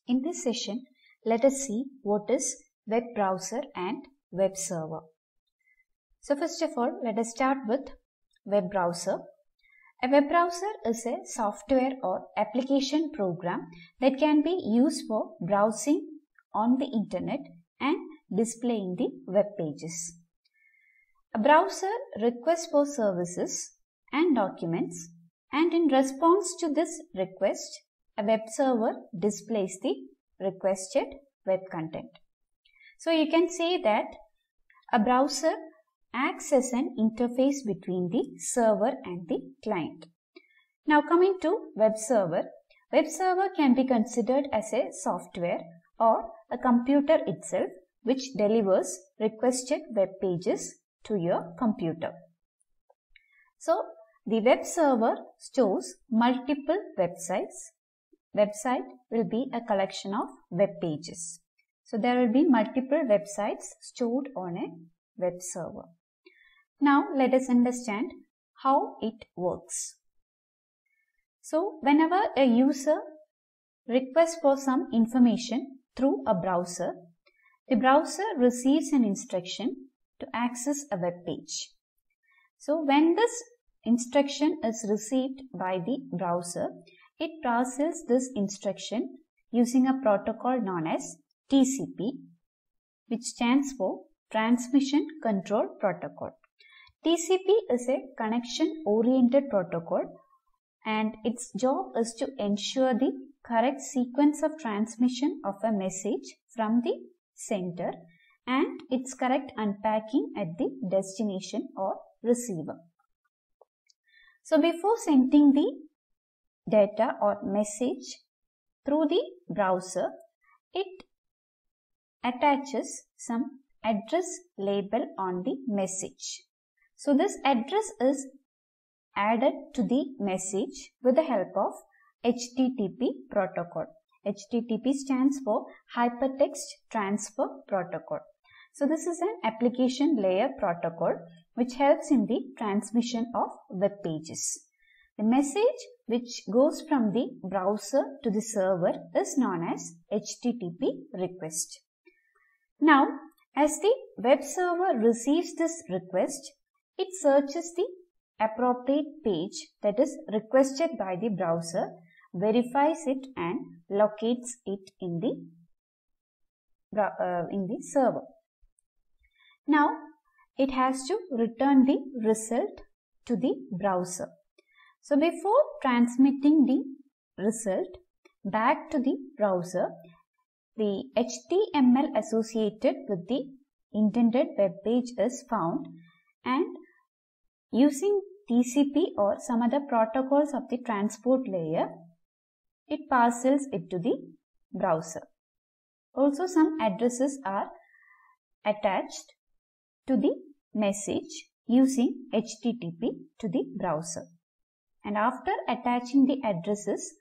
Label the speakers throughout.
Speaker 1: In this session, let us see what is web browser and web server. So first of all, let us start with web browser. A web browser is a software or application program that can be used for browsing on the internet and displaying the web pages. A browser requests for services and documents, and in response to this request, a web server displays the requested web content. So you can say that a browser acts as an interface between the server and the client. Now coming to web server can be considered as a software or a computer itself which delivers requested web pages to your computer. So the web server stores multiple websites. Website will be a collection of web pages. So there will be multiple websites stored on a web server. Now let us understand how it works. So whenever a user requests for some information through a browser, the browser receives an instruction to access a web page. So when this instruction is received by the browser, it processes this instruction using a protocol known as TCP, which stands for Transmission Control Protocol. TCP is a connection-oriented protocol, and its job is to ensure the correct sequence of transmission of a message from the sender and its correct unpacking at the destination or receiver. So before sending the data or message through the browser, it attaches some address label on the message. So this address is added to the message with the help of HTTP protocol. HTTP stands for Hypertext Transfer Protocol. So this is an application layer protocol which helps in the transmission of web pages. The message which goes from the browser to the server is known as HTTP request. Now, as the web server receives this request, it searches the appropriate page that is requested by the browser, verifies it and locates it in the server. Now, it has to return the result to the browser. So before transmitting the result back to the browser, the HTML associated with the intended web page is found, and using TCP or some other protocols of the transport layer, it parcels it to the browser. Also, some addresses are attached to the message using HTTP to the browser. And after attaching the addresses,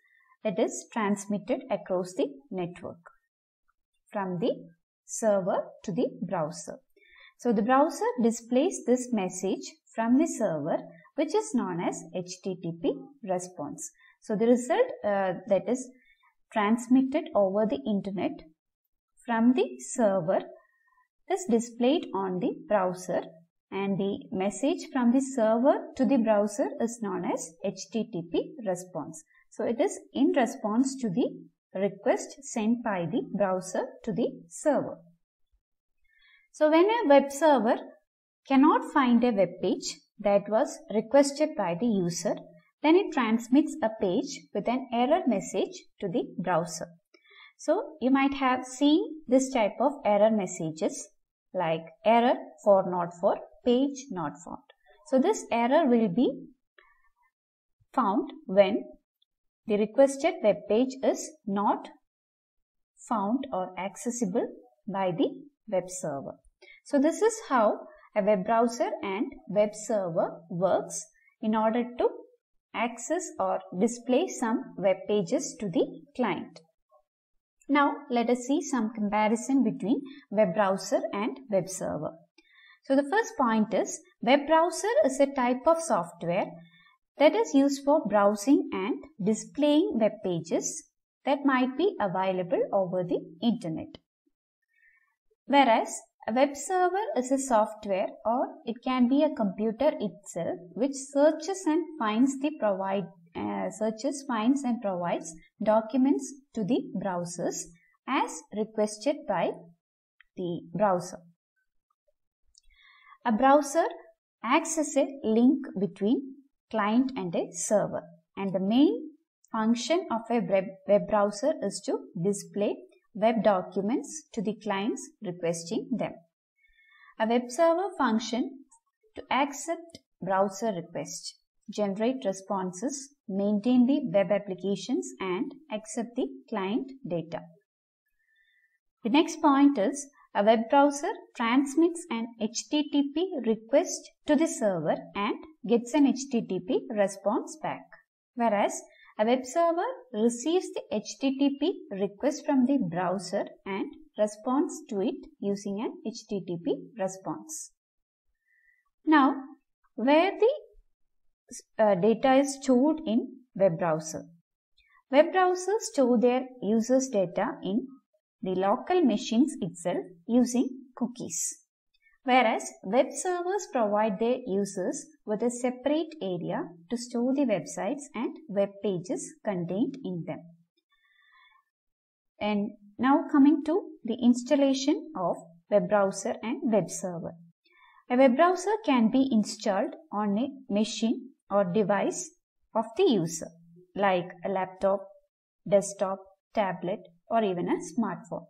Speaker 1: it is transmitted across the network from the server to the browser. So the browser displays this message from the server, which is known as HTTP response. So the result that is transmitted over the internet from the server is displayed on the browser, and the message from the server to the browser is known as HTTP response. So it is in response to the request sent by the browser to the server. So when a web server cannot find a web page that was requested by the user, then it transmits a page with an error message to the browser. So you might have seen this type of error messages like error for not for, page not found. So this error will be found when the requested web page is not found or accessible by the web server. So this is how a web browser and web server works in order to access or display some web pages to the client. Now let us see some comparison between web browser and web server. So the first point is, web browser is a type of software that is used for browsing and displaying web pages that might be available over the internet. Whereas a web server is a software, or it can be a computer itself, which searches and finds and provides documents to the browsers as requested by the browser. A browser acts as a link between client and a server, and the main function of a web browser is to display web documents to the clients requesting them. A web server function to accept browser requests, generate responses, maintain the web applications, and accept the client data. The next point is a web browser transmits an HTTP request to the server and gets an HTTP response back, whereas a web server receives the HTTP request from the browser and responds to it using an HTTP response. Now, where the data is stored in web browser. Web browsers store their users' data in the local machines itself using cookies, whereas web servers provide their users with a separate area to store the websites and web pages contained in them. And now coming to the installation of web browser and web server. A web browser can be installed on a machine or device of the user, like a laptop, desktop, tablet, or even a smartphone.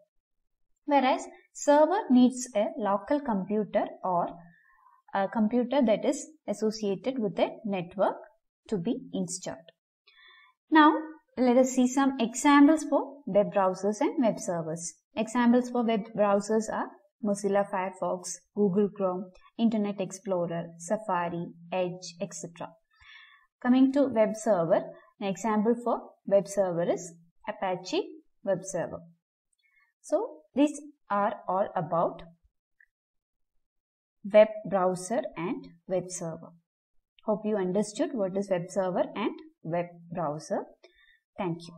Speaker 1: Whereas server needs a local computer or a computer that is associated with a network to be installed. Now let us see some examples for web browsers and web servers. Examples for web browsers are Mozilla Firefox, Google Chrome, Internet Explorer, Safari, Edge, etc. Coming to web server, an example for web server is Apache Web Server. So these are all about web browser and web server. Hope you understood what is web server and web browser. Thank you.